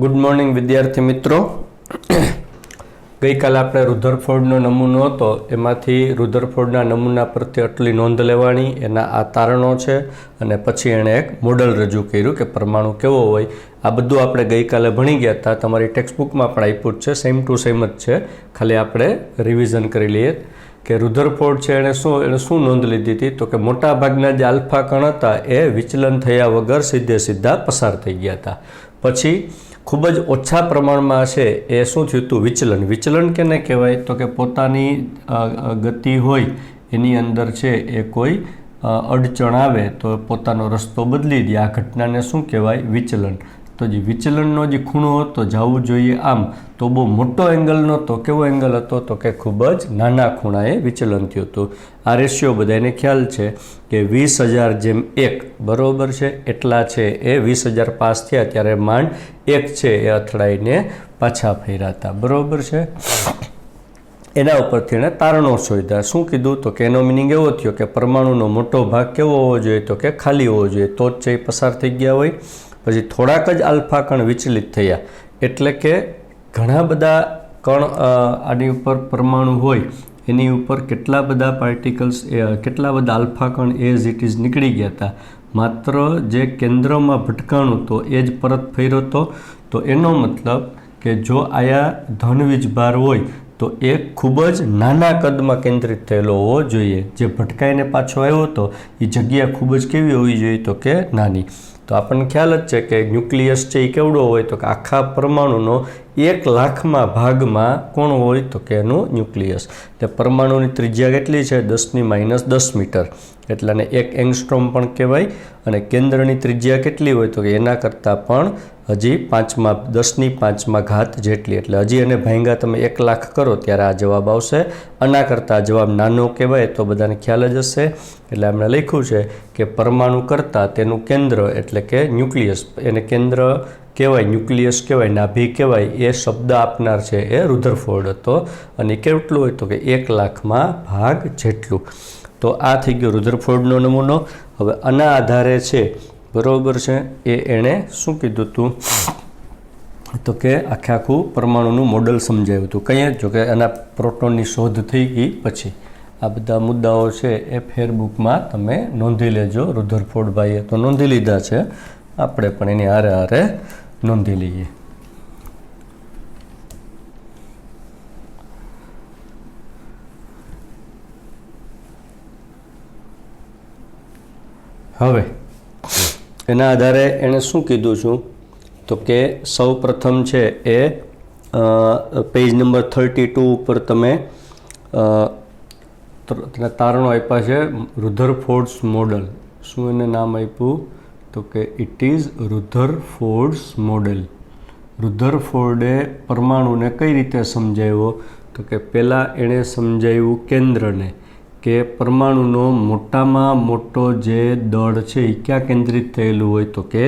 Good morning વિદ્યાર્થી મિત્રો. ગઈકાલે આપણે રુધરફોર્ડનો નમૂનો હતો, એમાંથી રુધરફોર્ડના નમૂના પ્રત્યે આટલી નોંધ લેવાની, એના આ તારણો છે અને પછી એણે એક મોડલ રજૂ કર્યું કે પરમાણુ કેવો હોય. આ બધું આપણે ગઈકાલે ભણી ગયા હતા, તમારી ટેક્સ્ટબુકમાં પણ આપ્યું જ છે, સેમ ટુ સેમ જ છે. ખાલી આપણે રિવિઝન કરી લઈએ કે રુધરફોર્ડ છે એણે શું નોંધ લીધી હતી, તો કે મોટા ભાગના જે આલ્ફા કણ હતા એ વિચલન થયા વગર સીધા પસાર થઈ ગયા હતા. પછી ખૂબ જ ઓછા પ્રમાણમાં છે એ શું થયું હતું, વિચલન કેને કહેવાય, તો કે પોતાની ગતિ હોય એની અંદર છે એ કોઈ અડચણ આવે તો પોતાનો રસ્તો બદલી દે, આ ઘટનાને શું કહેવાય, વિચલન. તો જે વિચલનનો જે ખૂણો હતો જવું જોઈએ આમ, તો બહુ મોટો એંગલ નહોતો. કેવો એંગલ હતો, તો કે ખૂબ જ નાના ખૂણાએ વિચલન થયું હતું. આ રેશિયો બધાને ખ્યાલ છે કે 20,000:1 બરાબર છે, એટલા છે એ 20,000 પાસ થયા ત્યારે માંડ 1 છે એ અથડાઈને પાછા ફર્યા હતા. બરાબર છે. એના ઉપરથી એણે તારણો શોધ્યા. શું કીધું, તો કે એનો મિનિંગ એવો થયો કે પરમાણુનો મોટો ભાગ કેવો હોવો જોઈએ, તો કે ખાલી હોવો જોઈએ, તો જ છે એ પસાર થઈ ગયા હોય. પછી થોડાક જ આલ્ફા કણ વિચલિત થયા, એટલે કે ઘણા બધા કણ આની ઉપર પરમાણુ હોય એની ઉપર કેટલા બધા પાર્ટિકલ્સ, કેટલા બધા આલ્ફા કણ એઝ ઇટ ઇઝ નીકળી ગયા હતા. માત્ર જે કેન્દ્રમાં ભટકાણું તો એ જ પરત ફર્યો હતો. તો એનો મતલબ કે જો આયા ધન વીજભાર હોય તો એ ખૂબ જ નાના કદમાં કેન્દ્રિત થયેલો હોવો જોઈએ. જે ભટકાઈને પાછો આવ્યો હતો એ જગ્યા ખૂબ જ કેવી હોવી જોઈએ, તો કે નાની. તો આપણને ખ્યાલ જ છે કે ન્યુક્લિયસ છે એ કેવડો હોય, તો કે આખા પરમાણુનો 1,00,000માં ભાગમાં કોણ હોય, તો કે એનું ન્યુક્લિયસ. તે પરમાણુની ત્રિજ્યા કેટલી છે, 10⁻10 મીટર, એટલે આને 1 એંગસ્ટ્રોમ પણ કહેવાય. અને કેન્દ્રની ત્રિજ્યા કેટલી હોય, તો કે એના કરતાં પણ હજી 10⁵ જેટલી, એટલે હજી એને ભાંગા તમે 1,00,000 કરો ત્યારે આ જવાબ આવશે. આના કરતાં જવાબ નાનો કહેવાય તો બધાને ખ્યાલ જ હશે. એટલે એમણે લખ્યું છે કે પરમાણુ કરતાં તેનું કેન્દ્ર એટલે કે ન્યુક્લિયસ, એને કેન્દ્ર કહેવાય, ન્યુક્લિયસ કહેવાય, નાભી કહેવાય, એ શબ્દ આપનાર છે એ રુધરફોર્ડ હતો. અને કેટલું હોય, તો કે 1,00,000માં ભાગ જેટલું. તો આ થઈ ગયો રુધરફોર્ડનો નમૂનો. હવે આના આધારે છે, બરાબર છે, એ એણે શું કીધું હતું, તો કે આખું પરમાણુનું મોડલ સમજાવ્યું હતું. કંઈ જો કે આના પ્રોટોનની શોધ થઈ ગઈ પછી આ બધા મુદ્દાઓ છે એ ફેરબુકમાં તમે નોંધી લેજો. રુધરફોર્ડ ભાઈએ તો નોંધી લીધા છે, આપણે પણ એની હારે નોંધી લઈએ. હવે એના આધારે એણે શું કીધું છું, તો કે સૌ પ્રથમ છે એ પેજ નંબર 32 ઉપર તમે તારણો આપ્યા છે. રુધરફોર્ડ્સ મોડલ, શું એને નામ આપ્યું, તો કે ઇટ ઇઝ રુધરફોર્ડ્સ મોડેલ. રુધરફોર્ડે પરમાણુને કઈ રીતે સમજાવ્યો, તો કે પહેલાં એણે સમજાવ્યું કેન્દ્રને, કે પરમાણુનો મોટામાં મોટો જે દળ છે એ ક્યાં કેન્દ્રિત થયેલું હોય, તો કે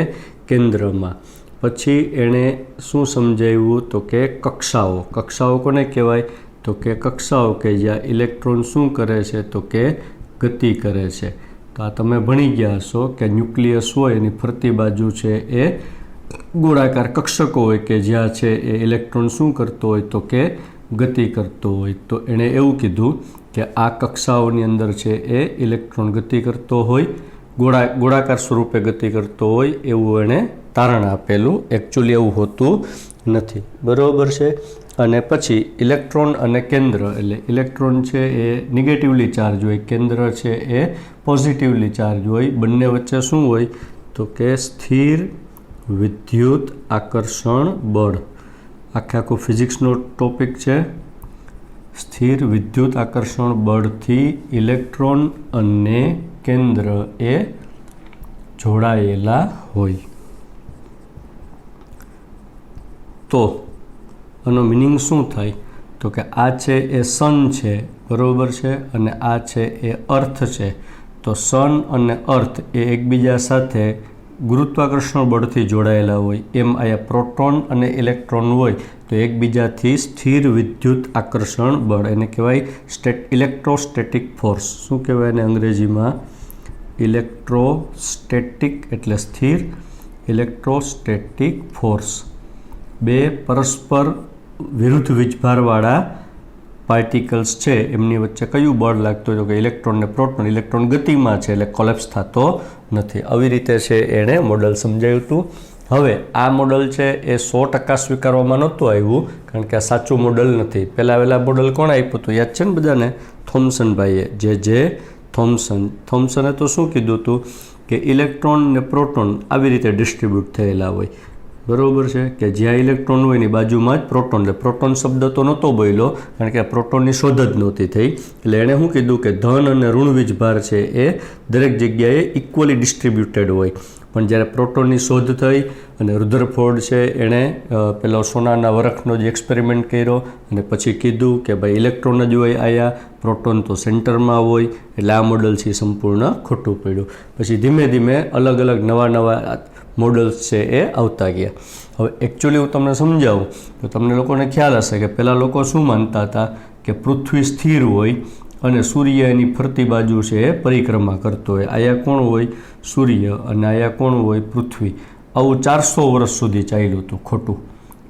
કેન્દ્રમાં. પછી એણે શું સમજાવ્યું, તો કે કક્ષાઓ કોને કહેવાય, તો કે કક્ષાઓ કે જ્યાં ઇલેક્ટ્રોન શું કરે છે, તો કે ગતિ કરે છે. તો આ તમે ભણી ગયા હશો કે ન્યુક્લિયસ હોય એની ફરતી બાજુ છે એ ગોળાકાર કક્ષકો હોય કે જ્યાં છે એ ઇલેક્ટ્રોન શું કરતો હોય, તો કે ગતિ કરતો હોય. તો એણે એવું કીધું કે આ કક્ષાઓની અંદર છે એ ઇલેક્ટ્રોન ગતિ કરતો હોય, ગોળાકાર સ્વરૂપે ગતિ કરતો હોય એવું એણે તારણ આપેલું. એકચ્યુઅલી એવું હોતું નથી. બરાબર છે. અને પછી ઇલેક્ટ્રોન અને કેન્દ્ર, એટલે ઇલેક્ટ્રોન છે એ નેગેટિવલી ચાર્જ હોય, કેન્દ્ર છે એ પોઝિટિવલી ચાર્જ હોય. બંને વચ્ચે શું હોય, તો કે સ્થિર વિદ્યુત આકર્ષણ બળ. આખું ફિઝિક્સનો ટોપિક છે. સ્થિર વિદ્યુત આકર્ષણ બળથી ઇલેક્ટ્રોન અને કેન્દ્ર એ જોડાયેલા હોય. તો આનો મિનિંગ શું થાય, તો કે આ છે એ સન છે, બરાબર છે, અને આ છે એ અર્થ છે. તો સન અને અર્થ એ એકબીજા સાથે ગુરુત્વાકર્ષણ બળથી જોડાયેલા હોય. એમ આયા પ્રોટોન અને ઇલેક્ટ્રોન હોય તો એકબીજાથી સ્થિર વિદ્યુત આકર્ષણ બળ, એને કહેવાય ઇલેક્ટ્રોસ્ટેટિક ફોર્સ. શું કહેવાય એને અંગ્રેજીમાં, ઇલેક્ટ્રોસ્ટેટિક એટલે સ્થિર, ઇલેક્ટ્રોસ્ટેટિક ફોર્સ. બે પરસ્પર વિરુદ્ધ વીજભારવાળા પાર્ટિકલ્સ છે એમની વચ્ચે કયું બળ લાગતું હોય? તો કે ઇલેક્ટ્રોન ને પ્રોટોન. ઇલેક્ટ્રોન ગતિમાં છે એટલે કોલેપ્સ થતો નથી. આવી રીતે છે એણે મોડલ સમજાવ્યું હતું. હવે આ મોડલ છે એ 100% સ્વીકારવામાં નહોતું આવ્યું, કારણ કે આ સાચું મોડલ નથી. પહેલાં મોડલ કોણ આપ્યું હતું યાદ છે ને બધાને? થોમ્સનભાઈએ, જે થોમ્સને તો શું કીધું હતું કે ઇલેક્ટ્રોન ને પ્રોટોન આવી રીતે ડિસ્ટ્રીબ્યુટ થયેલા હોય, બરાબર છે, કે જ્યાં ઇલેક્ટ્રોન હોય એની બાજુમાં જ પ્રોટોન. એટલે પ્રોટોન શબ્દ તો નહોતો બોલ્યો, કારણ કે પ્રોટોનની શોધ જ નહોતી થઈ. એટલે એણે શું કીધું કે ધન અને ઋણ વીજભાર છે એ દરેક જગ્યાએ ઇક્વલી ડિસ્ટ્રીબ્યુટેડ હોય. પણ જ્યારે પ્રોટોનની શોધ થઈ અને રુધરફોર્ડ છે એણે પેલો સોનાના વરખનો જ એક્સપેરિમેન્ટ કર્યો અને પછી કીધું કે ભાઈ ઇલેક્ટ્રોન જ હોય આયા, પ્રોટોન તો સેન્ટરમાં હોય, એટલે આ મોડલ છે સંપૂર્ણ ખોટું પડ્યું. પછી ધીમે ધીમે અલગ અલગ નવા મોડલ્સ છે એ આવતા ગયા. હવે એકચ્યુઅલી હું તમને સમજાવું તો તમને લોકોને ખ્યાલ હશે કે પહેલાં લોકો શું માનતા હતા કે પૃથ્વી સ્થિર હોય અને સૂર્ય એની ફરતી બાજુ છે એ પરિક્રમા કરતો હોય. આયા કોણ હોય? સૂર્ય. અને આયા કોણ હોય? પૃથ્વી. આવું 400 વર્ષ સુધી ચાલ્યું હતું. ખોટું,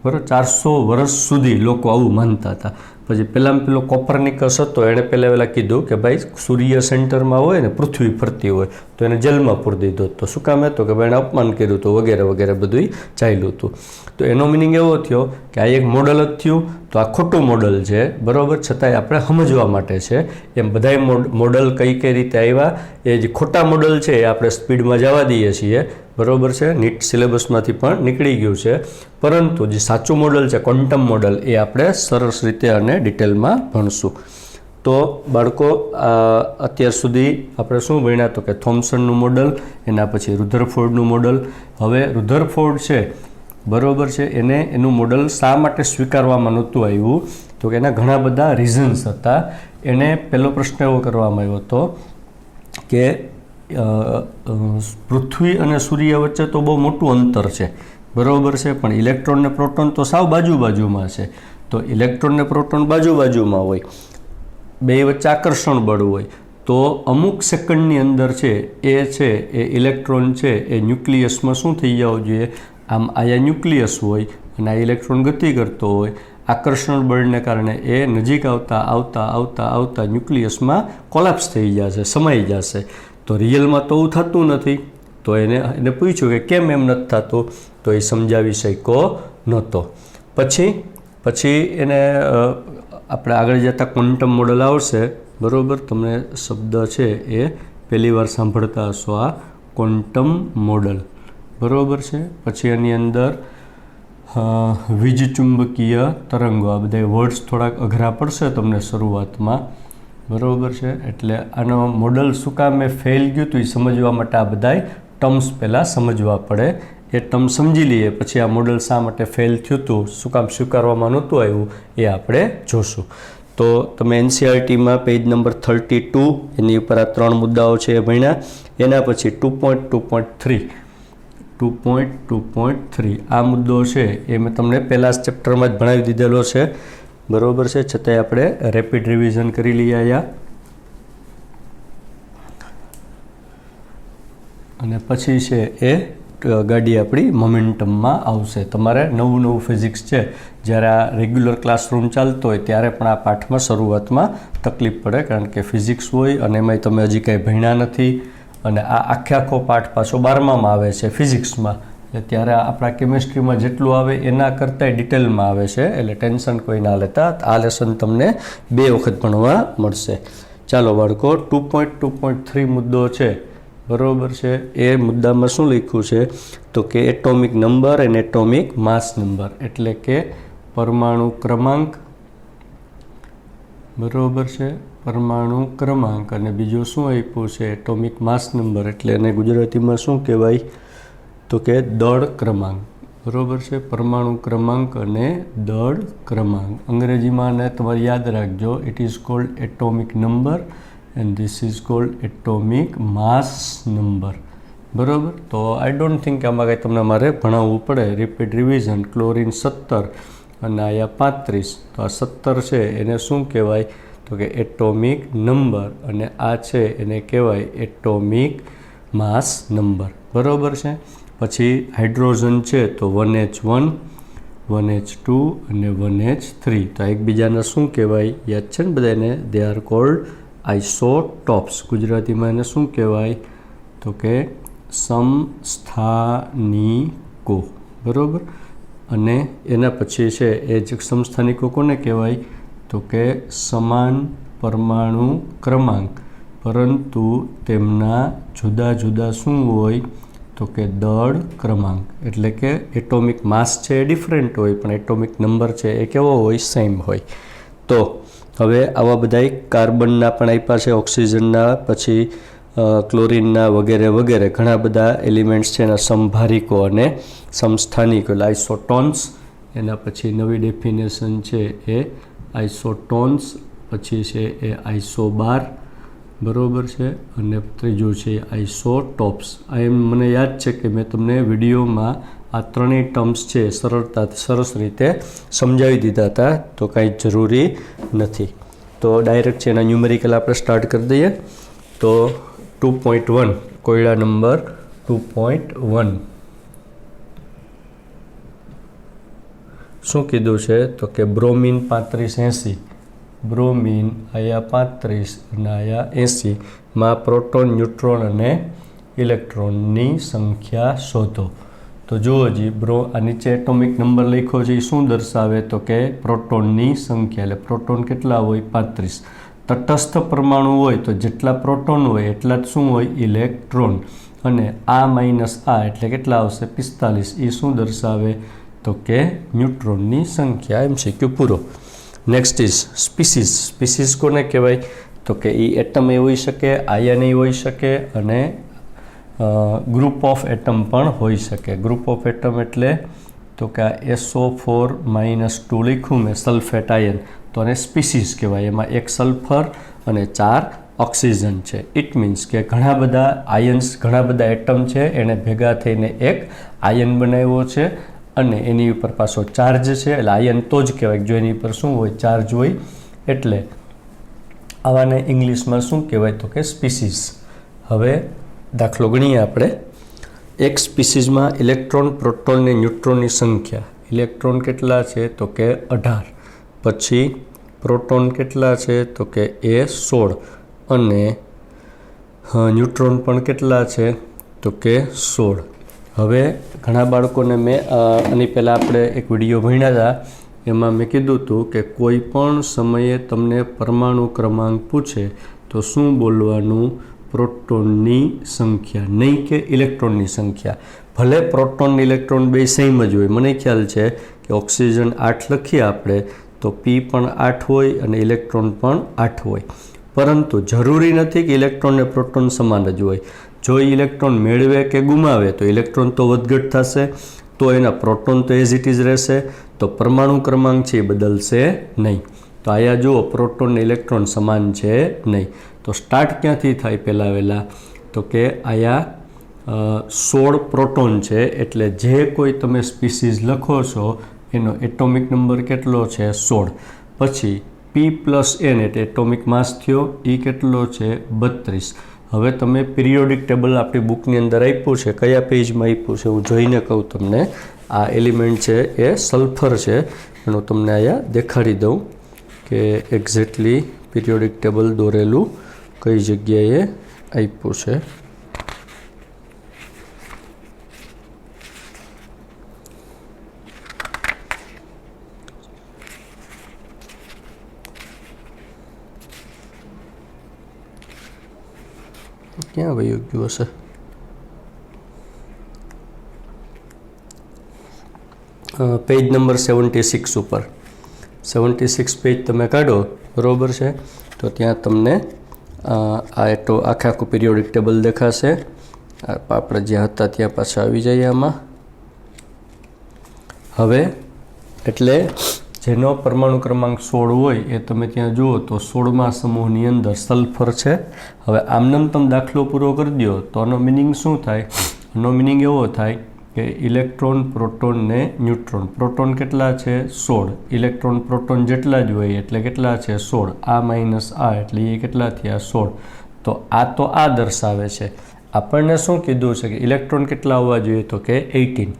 બરાબર? 400 વર્ષ સુધી લોકો આવું માનતા હતા. પછી પેલો કોપરનિકસ હતો, એણે પહેલાં કીધું કે ભાઈ સૂર્ય સેન્ટરમાં હોય ને પૃથ્વી ફરતી હોય, તો એને જેલમાં પૂરી દીધો. તો શું કામ હતું કે ભાઈ એને અપમાન કર્યું હતું વગેરે વગેરે બધું ચાલ્યું હતું. તો એનો મિનિંગ એવો થયો કે આ એક મોડલ જ થયું, તો આ ખોટું મોડલ છે, બરાબર, છતાંય આપણે સમજવા માટે છે. એમ બધાય મોડલ કઈ રીતે આવ્યા, એ જે ખોટા મોડલ છે એ આપણે સ્પીડમાં જવા દઈએ છીએ, બરાબર છે, નીટ સિલેબસમાંથી પણ નીકળી ગયું છે. પરંતુ જે સાચું મોડલ છે ક્વોન્ટમ મોડલ, એ આપણે સરસ રીતે અને ડિટેલમાં ભણશું. તો બાળકો અત્યાર સુધી આપણે શું ભણ્યા? તો કે થોમ્સનનું મોડલ, એના પછી રુધરફોર્ડનું મોડલ. હવે રુધરફોર્ડ છે, બરાબર છે, એનું મોડલ શા માટે સ્વીકારવામાં નહોતું આવ્યું? તો કે એના ઘણા બધા રીઝન્સ હતા. એને પહેલો પ્રશ્ન એવો કરવામાં આવ્યો હતો કે પૃથ્વી અને સૂર્ય વચ્ચે તો બહુ મોટું અંતર છે, બરાબર છે, પણ ઇલેક્ટ્રોન ને પ્રોટોન તો સાવ બાજુમાં છે. તો ઇલેક્ટ્રોન ને પ્રોટોન બાજુમાં હોય, બે વચ્ચે આકર્ષણ બળ હોય, તો અમુક સેકન્ડની અંદર છે એ ઇલેક્ટ્રોન છે એ ન્યુક્લિયસમાં શું થઈ જવું જોઈએ? આમ આયા ન્યુક્લિયસ હોય અને આ ઇલેક્ટ્રોન ગતિ કરતો હોય, આકર્ષણ બળને કારણે એ નજીક આવતા ન્યુક્લિયસમાં કોલેપ્સ થઈ જશે, સમાઈ જશે. તો રિયલમાં તો એવું થતું નથી. તો એને પૂછ્યું કે કેમ એમ નથી થતું? તો એ સમજાવી શક્યો નહોતો. પછી એને આપણે આગળ જતાં ક્વોન્ટમ મોડલ આવશે, બરાબર. તમને શબ્દ છે એ પહેલી વાર સાંભળતા હશો, આ ક્વોન્ટમ મોડલ, બરાબર છે. પછી એની અંદર વીજચુંબકીય તરંગો, આ બધા વર્ડ્સ થોડાક અઘરા પડશે તમને શરૂઆતમાં, બરાબર છે. એટલે આનો મોડલ શું કામ એ ફેલ ગયું હતું એ સમજવા માટે આ બધાય ટર્મ્સ પહેલાં સમજવા પડે. એ ટર્મ સમજી લઈએ પછી આ મોડલ શા માટે ફેલ થયું હતું, શું કામ સ્વીકારવામાં નહોતું આવ્યું, એ આપણે જોશું. તો તમે એનસીઆરટીમાં પેજ નંબર 32 એની ઉપર આ 3 મુદ્દાઓ છે એ ભણ્યા. એના પછી 2.2.3 આ મુદ્દો છે એ મેં તમને પહેલાં જ ચેપ્ટરમાં જ ભણાવી દીધેલો છે, બરાબર છે, છતાંય આપણે રેપિડ રિવિઝન કરી લઈએ અહીંયા. અને પછી છે એ ગાડી આપણી મોમેન્ટમમાં આવશે. તમારે નવું ફિઝિક્સ છે, જ્યારે આ રેગ્યુલર ક્લાસરૂમ ચાલતો હોય ત્યારે પણ આ પાઠમાં શરૂઆતમાં તકલીફ પડે, કારણ કે ફિઝિક્સ હોય અને એમાંય તમે હજી કાંઈ ભણ્યા નથી, અને આ આખો પાઠ પાછો 12માં આવે છે ફિઝિક્સમાં. ત્યારે આપણા કેમિસ્ટ્રીમાં જેટલું આવે એના કરતાંય ડિટેલમાં આવે છે, એટલે ટેન્શન કોઈ ના લેતા. આ લેસન તમને 2 વખત ભણવા મળશે. ચાલો બાળકો, 2.2.3 મુદ્દો છે, બરાબર છે. એ મુદ્દામાં શું લખ્યું છે? તો કે એટોમિક નંબર અને એટોમિક માસ નંબર, એટલે કે પરમાણુ ક્રમાંક, બરાબર છે, પરમાણુ ક્રમાંક, અને બીજું શું આપ્યું છે? એટોમિક માસ નંબર. એટલે એને ગુજરાતીમાં શું કહેવાય? તો કે દળ ક્રમાંક, બરાબર છે. પરમાણુ ક્રમાંક અને દળ ક્રમાંક. અંગ્રેજીમાં ને તમારે યાદ રાખજો, it is called atomic number and this is called atomic mass number, બરાબર. તો આઈ ડોન્ટ થિંક આમાં કંઈ તમને મારે ભણાવવું પડે. Repeat revision. ક્લોરિન 17 અને આયા 35. તો આ 17 છે એને શું કહેવાય? તો કે એટોમિક નંબર, અને આ છે એને કહેવાય એટોમિક માસ નંબર, બરાબર છે. પછી હાઇડ્રોજન છે તો 1H1, 1H2 અને 1H3. તો એકબીજાના શું કહેવાય યાદ છે ને બધાને? They are called isotopes. ગુજરાતીમાં એને શું કહેવાય? તો કે સમસ્થાનિકો. બરાબર. અને એના પછી છે એ જ સમસ્થાનિકો કોને કહેવાય? તો કે સમાન પરમાણુ ક્રમાંક, પરંતુ તેમના જુદા જુદા શું હોય? તો કે દળ ક્રમાંક. એટલે કે એટોમિક માસ છે એ ડિફરન્ટ હોય, પણ એટોમિક નંબર છે એ કેવો હોય? સેમ હોય. તો હવે આવા બધા કાર્બનના પણ આપ્યા છે, ઓક્સિજનના, પછી ક્લોરિનના વગેરે વગેરે ઘણા બધા એલિમેન્ટ્સ છે એના સમભારિકો અને સમસ્થાનિકો એટલે આઇસોટોન્સ. એના પછી નવી ડેફિનેશન છે એ આઇસોટોન્સ, પછી છે એ આઇસોબાર. બરાબર છે. અને ત્રીજું છે આઇસોટોપ્સ. આ એમ મને યાદ છે કે મેં તમને વિડીયોમાં આ ત્રણેય ટર્મ્સ છે સરળતાથી સરસ રીતે સમજાવી દીધા હતા, તો કાંઈ જરૂરી નથી. તો ડાયરેક્ટ છે એના ન્યુમેરિકલ આપણે સ્ટાર્ટ કરી દઈએ. તો 2.1 કોયડા નંબર 2.1 શું કીધું છે? તો કે બ્રોમિન 3580. બ્રોમિન આયા 35 અને આયા 80 માં પ્રોટોન, ન્યુટ્રોન અને ઇલેક્ટ્રોનની સંખ્યા શોધો. તો જુઓ જી, આ નીચે એટોમિક નંબર લખ્યો છે એ શું દર્શાવે? તો કે પ્રોટોનની સંખ્યા. એટલે પ્રોટોન કેટલા હોય? 35. તટસ્થ પરમાણુ હોય તો જેટલા પ્રોટોન હોય એટલા જ શું હોય? ઇલેક્ટ્રોન. અને આ માઇનસ આ એટલે કેટલા આવશે? 45. એ શું દર્શાવે? તો કે ન્યુટ્રોનની સંખ્યા. MCQ પૂરો. Next is species. સ્પીસીસ કોને કહેવાય? તો કે એ એટમ એ હોઈ શકે, આયન એ હોઈ શકે, અને ગ્રુપ ઓફ એટમ પણ હોઈ શકે. ગ્રુપ ઓફ એટમ એટલે તો કે આ SO4-2 લખ્યું મેં, સલ્ફેટ આયન, તો આને સ્પીસીસ કહેવાય. એમાં એક સલ્ફર અને 4 ઓક્સિજન છે. ઇટ મીન્સ કે ઘણા બધા આયન્સ, ઘણા બધા એટમ છે એણે ભેગા થઈને એક આયન બનાવ્યો છે, અને એની ઉપર પાછો ચાર્જ છે, એટલે આયન તો જ કહેવાય જો એની ઉપર શું હોય? ચાર્જ હોય. એટલે આવાને ઇંગ્લિશમાં શું કહેવાય? તો કે સ્પીસીસ. હવે દાખલો ગણીએ આપણે. એક સ્પીસીસમાં ઇલેક્ટ્રોન, પ્રોટોન અને ન્યુટ્રોનની સંખ્યા. ઇલેક્ટ્રોન કેટલા છે? તો કે 18. પછી પ્રોટોન કેટલા છે? તો કે એ 16. અને ન્યુટ્રોન પણ કેટલા છે? તો કે 16. હવે ઘણા બાળકોને મેં આની પહેલાં આપણે એક વિડીયો ભણ્યા હતા, એમાં મેં કીધું હતું કે કોઈ પણ સમયે તમને પરમાણુ ક્રમાંક પૂછે તો શું બોલવાનું? પ્રોટોનની સંખ્યા, નહીં કે ઇલેક્ટ્રોનની સંખ્યા. ભલે પ્રોટોન અને ઇલેક્ટ્રોન બે સેમ જ હોય. મને ખ્યાલ છે કે ઓક્સિજન 8 લખીએ આપણે તો P પણ 8 હોય અને ઇલેક્ટ્રોન પણ 8 હોય, પરંતુ જરૂરી નથી કે ઇલેક્ટ્રોન અને પ્રોટોન સમાન જ હોય. જો ઇલેક્ટ્રોન મેળવે કે ગુમાવે તો ઇલેક્ટ્રોન તો વધઘટ થશે, તો એના પ્રોટોન તો એઝ ઇટ ઇઝ રહેશે, તો પરમાણુ ક્રમાંક છે એ બદલશે નહીં. તો આયા જુઓ, પ્રોટોન અને ઇલેક્ટ્રોન સમાન છે નહીં. તો સ્ટાર્ટ ક્યાંથી થાય? પહેલાં વહેલા તો કે આયા 16 પ્રોટોન છે, એટલે જે કોઈ તમે સ્પીસીસ લખો છો એનો એટોમિક નંબર કેટલો છે? 16. પછી P+N એટલે એટોમિક માસ થયો, એ કેટલો છે? 32. હવે તમે પિરિયોડિક ટેબલ આપણી બુકની અંદર આપ્યું છે, કયા પેજમાં આપ્યું છે હું જોઈને કહું તમને. આ એલિમેન્ટ છે એ સલ્ફર છે, એનું તમને અહીંયા દેખાડી દઉં કે એક્ઝેક્ટલી પિરિયોડિક ટેબલ દોરેલું કઈ જગ્યાએ આપ્યું છે. ક્યાં વયું ગયું હશે? પેજ નંબર 76 ઉપર. 76 પેજ તમે કાઢો, બરાબર છે, તો ત્યાં તમને આખું પિરિયોડિક ટેબલ દેખાશે. આપણે જ્યાં હતા ત્યાં પાછા આવી જઈએ આમાં. હવે એટલે જેનો પરમાણુ ક્રમાંક 16 હોય એ તમે ત્યાં જુઓ તો 16મા સમૂહની અંદર સલ્ફર છે. હવે આમનામ તમે દાખલો પૂરો કરી દો તો આનો મિનિંગ શું થાય? આનો મિનિંગ એવો થાય કે ઇલેક્ટ્રોન, પ્રોટોન ને ન્યુટ્રોન. પ્રોટોન કેટલા છે? 16. ઇલેક્ટ્રોન પ્રોટોન જેટલા જ હોય એટલે કેટલા છે? 16. આ માઇનસ આ એટલે એ કેટલા થયા? 16. તો આ દર્શાવે છે. આપણને શું કીધું છે કે ઇલેક્ટ્રોન કેટલા હોવા જોઈએ? તો કે 18.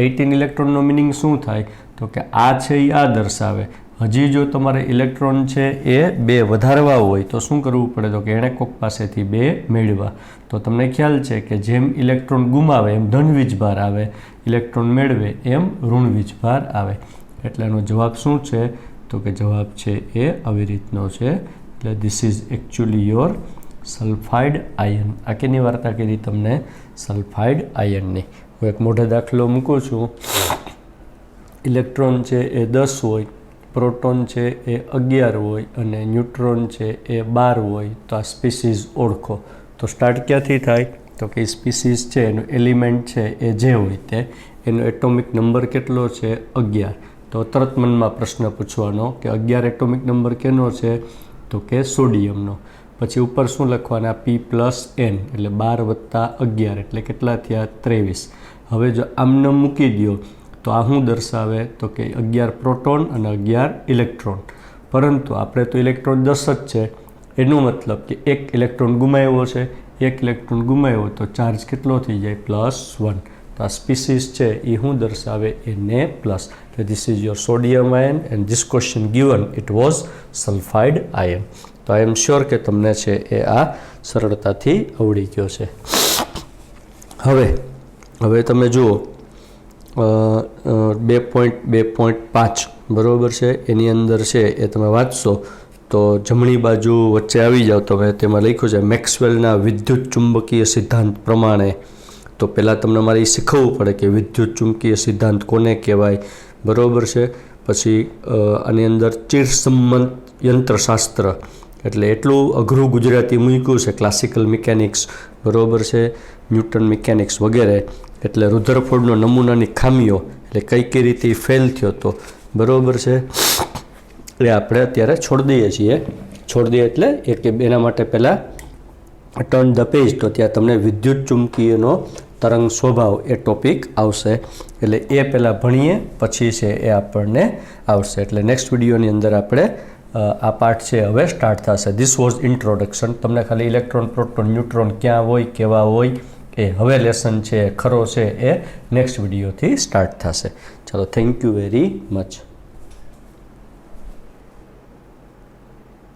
18 ઇલેક્ટ્રોનનો મિનિંગ શું થાય તો કે આ છે એ આ દર્શાવે. હજી જો તમારે ઇલેક્ટ્રોન છે એ 2 વધારવા હોય તો શું કરવું પડે તો કે એણે કોક પાસેથી 2 મેળવા. તો તમને ખ્યાલ છે કે જેમ ઇલેક્ટ્રોન ગુમાવે એમ ધન વીજભાર આવે, ઇલેક્ટ્રોન મેળવે એમ ઋણ વીજભાર આવે. એટલે એનો જવાબ શું છે તો કે જવાબ છે એ આવી રીતનો છે. એટલે this is actually your sulphide ion. આ કેની વાર્તા કરી તમને? સલ્ફાઇડ આયનની. હું એક મોટો દાખલો મૂકું છું. ઇલેક્ટ્રોન છે એ 10 હોય, પ્રોટોન છે એ 11 હોય અને ન્યુટ્રોન છે એ 12 હોય. તો આ સ્પીસીઝ ઓળખો. તો સ્ટાર્ટ ક્યાંથી થાય તો કે સ્પીસીઝ છે એનું એલિમેન્ટ છે એ જે હોય તે એનો એટોમિક નંબર કેટલો છે? 11. તો તરત મનમાં પ્રશ્ન પૂછવાનો કે 11 એટોમિક નંબર કેનો છે તો કે સોડિયમનો. પછી ઉપર શું લખવાના? P+N એટલે 12 + 11 એટલે કેટલા થયા? 23. હવે જો આમને મૂકી દો તો આ શું દર્શાવે તો કે 11 પ્રોટોન અને 11 ઇલેક્ટ્રોન. પરંતુ આપણે તો ઇલેક્ટ્રોન 10 જ છે. એનો મતલબ કે એક ઇલેક્ટ્રોન ગુમાવ્યો છે. એક ઇલેક્ટ્રોન ગુમાવ્યો તો ચાર્જ કેટલો થઈ જાય? +1. તો આ સ્પીસીસ છે એ શું દર્શાવે? એને પ્લસ. તો this is your sodium ion and this question given it was sulphide ion. તો આઈ એમ શ્યોર કે તમને છે એ આ સરળતાથી આવડી ગયો છે. હવે તમે જુઓ 2.2.5 બરાબર છે. એની અંદર છે એ તમે વાંચશો તો જમણી બાજુ વચ્ચે આવી જાઓ તમે. તેમાં લખ્યું છે મેક્સવેલના વિદ્યુત ચુંબકીય સિદ્ધાંત પ્રમાણે. તો પહેલાં તમને મારે એ શીખવવું પડે કે વિદ્યુત ચુંબકીય સિદ્ધાંત કોને કહેવાય, બરાબર છે. પછી આની અંદર ચિરસંમત યંત્રશાસ્ત્ર એટલે એટલું અઘરું ગુજરાતી મૂક્યું છે. ક્લાસિકલ મિકેનિક્સ બરાબર છે, ન્યૂટન મિકેનિક્સ વગેરે. એટલે રુધરફોર્ડનો નમૂનાની ખામીઓ એટલે કઈ રીતે ફેલ થયો હતો બરાબર છે એ આપણે અત્યારે છોડી દઈએ છીએ. છોડી દઈએ એટલે એના માટે પહેલાં ટર્ન ધ પેજ. તો ત્યાં તમને વિદ્યુત ચુંબકીયનો તરંગ સ્વભાવ એ ટોપિક આવશે. એટલે એ પહેલાં ભણીએ પછી છે એ આપણને આવશે. એટલે નેક્સ્ટ વિડીયોની અંદર આપણે આ પાર્ટ છે હવે સ્ટાર્ટ થશે. This was introduction. તમને ખાલી ઇલેક્ટ્રોન, પ્રોટોન, ન્યુટ્રોન ક્યાં હોય, કેવા હોય એ હવે લેસન છે ખરો છે એ નેક્સ્ટ વિડીયોથી સ્ટાર્ટ થશે. ચાલો, થેન્ક યુ વેરી મચ.